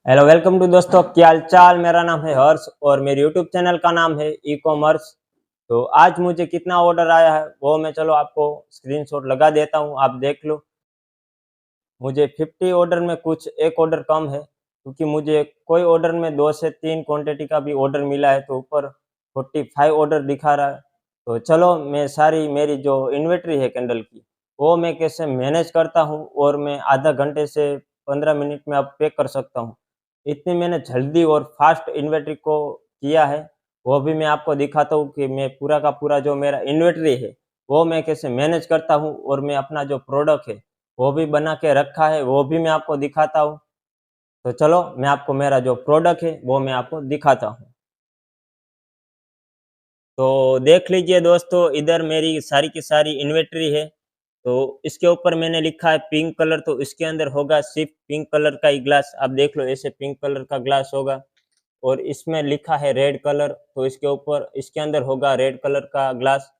Hello welcome to दोस्तों, क्या हाल चाल। मेरा नाम है हर्ष और मेरे यूट्यूब चैनल का नाम है ई कॉमर्स। तो आज मुझे कितना ऑर्डर आया है वो मैं चलो आपको स्क्रीनशॉट लगा देता हूँ, आप देख लो। मुझे 50 ऑर्डर में कुछ एक ऑर्डर कम है क्योंकि मुझे कोई ऑर्डर में 2 से 3 क्वांटिटी का भी ऑर्डर मिला है, तो ऊपर 45 ऑर्डर दिखा रहा है। तो चलो मैं सारी मेरी जो इन्वेंटरी है कैंडल की वो मैं कैसे मैनेज करता हूँ और मैं आधा घंटे से 15 मिनट में अब पैक कर सकता हूँ। इतनी मैंने जल्दी और फास्ट इन्वेंटरी को किया है, वो भी मैं आपको दिखाता हूँ कि मैं पूरा का पूरा जो मेरा इन्वेंटरी है वो मैं कैसे मैनेज करता हूँ और मैं अपना जो प्रोडक्ट है वो भी बना के रखा है, वो भी मैं आपको दिखाता हूँ। तो चलो मैं आपको मेरा जो प्रोडक्ट है वो मैं आपको दिखाता हूँ। तो देख लीजिए दोस्तों, इधर मेरी सारी की सारी इन्वेंटरी है। तो इसके ऊपर मैंने लिखा है पिंक कलर, तो इसके अंदर होगा सिर्फ पिंक कलर का ही ग्लास। आप देख लो, ऐसे पिंक कलर का ग्लास होगा। और इसमें लिखा है रेड कलर, तो इसके ऊपर इसके अंदर होगा रेड कलर का ग्लास।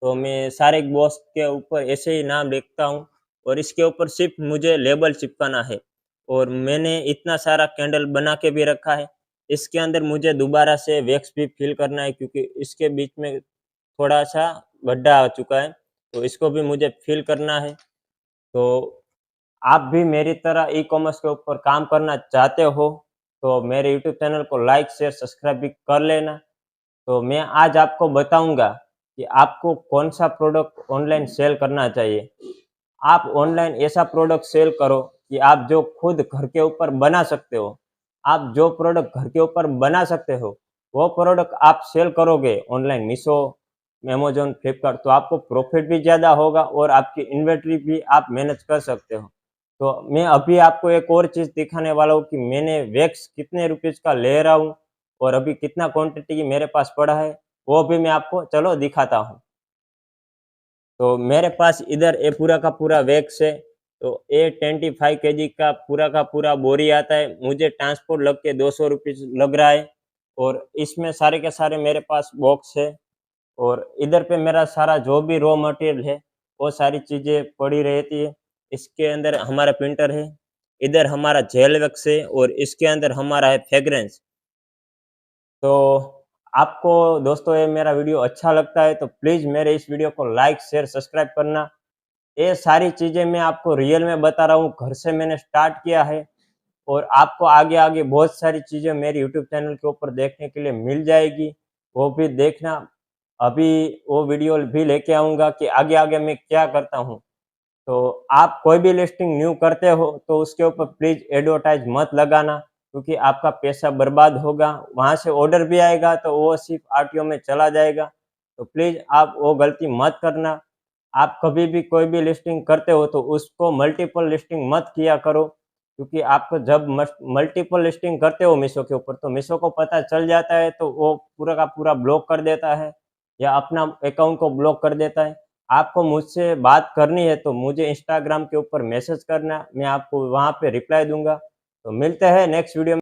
तो मैं सारे बॉक्स के ऊपर ऐसे ही नाम लिखता हूँ और इसके ऊपर सिर्फ मुझे लेबल चिपकाना है। और मैंने इतना सारा कैंडल बना के भी रखा है। इसके अंदर मुझे दोबारा से वैक्स भी फिल करना है क्योंकि इसके बीच में थोड़ा-सा गड्ढा आ चुका है, तो इसको भी मुझे फिल करना है। तो आप भी मेरी तरह ई-कॉमर्स के ऊपर काम करना चाहते हो, तो मेरे यूट्यूब चैनल को लाइक, शेयर, सब्सक्राइब भी कर लेना। तो मैं आज आपको बताऊँगा कि आपको कौन-सा प्रोडक्ट ऑनलाइन सेल करना चाहिए। आप ऑनलाइन ऐसा प्रोडक्ट सेल करो कि आप जो खुद घर के ऊपर बना सकते हो। आप जो प्रोडक्ट घर के ऊपर बना सकते हो, वो प्रोडक्ट आप सेल करोगे ऑनलाइन मीशो, अमेज़न, फ्लिपकार्ट, तो आपको प्रॉफ़िट भी ज़्यादा होगा और आपकी इन्वेंटरी भी आप मैनेज कर सकते हो। तो मैं अभी आपको एक और चीज़ दिखाने वाला हूँ कि मैंने वैक्स कितने रुपीज़ का ले रहा हूँ और अभी कितना क्वांटिटी मेरे पास पड़ा है, वो भी मैं आपको चलो दिखाता हूँ। तो मेरे पास इधर ये पूरा का पूरा वैक्स है। तो ये 25 केजी का पूरा बोरी आता है। मुझे ट्रांसपोर्ट लग के 200 रुपीज़ लग रहा है और इसमें सारे के सारे मेरे पास बॉक्स है। और इधर पे मेरा सारा जो भी रॉ मटेरियल है, वो सारी चीज़ें पड़ी रहती है। इसके अंदर हमारा प्रिंटर है, इधर हमारा जेल वैक्स है और इसके अंदर हमारा है फ्रेग्रेंस। तो आपको दोस्तों ये मेरा वीडियो अच्छा लगता है तो प्लीज़ मेरे इस वीडियो को लाइक, शेयर, सब्सक्राइब करना। ये सारी चीज़ें मैं आपको रियल में बता रहा हूँ, घर से मैंने स्टार्ट किया है और आपको आगे-आगे बहुत सारी चीज़ें मेरे यूट्यूब चैनल के ऊपर देखने के लिए मिल जाएगी, वो भी देखना। अभी वो वीडियो भी लेके आऊँगा कि आगे-आगे मैं क्या करता हूँ। तो आप कोई भी लिस्टिंग न्यू करते हो तो उसके ऊपर प्लीज़ एडवर्टाइज़ मत लगाना क्योंकि आपका पैसा बर्बाद होगा। वहाँ से ऑर्डर भी आएगा तो वो सिर्फ़ आरटीओ में चला जाएगा। तो प्लीज़ आप वो गलती मत करना। आप कभी भी कोई भी लिस्टिंग करते हो तो उसको मल्टीपल लिस्टिंग मत किया करो क्योंकि आपको जब मल्टीपल लिस्टिंग करते हो मीशो के ऊपर तो मीशो को पता चल जाता है, तो वो पूरा का पूरा ब्लॉक कर देता है या अपना अकाउंट को ब्लॉक कर देता है। आपको मुझसे बात करनी है तो मुझे इंस्टाग्राम के ऊपर मैसेज करना, मैं आपको वहाँ पे रिप्लाई दूँगा। तो मिलते हैं नेक्स्ट वीडियो में।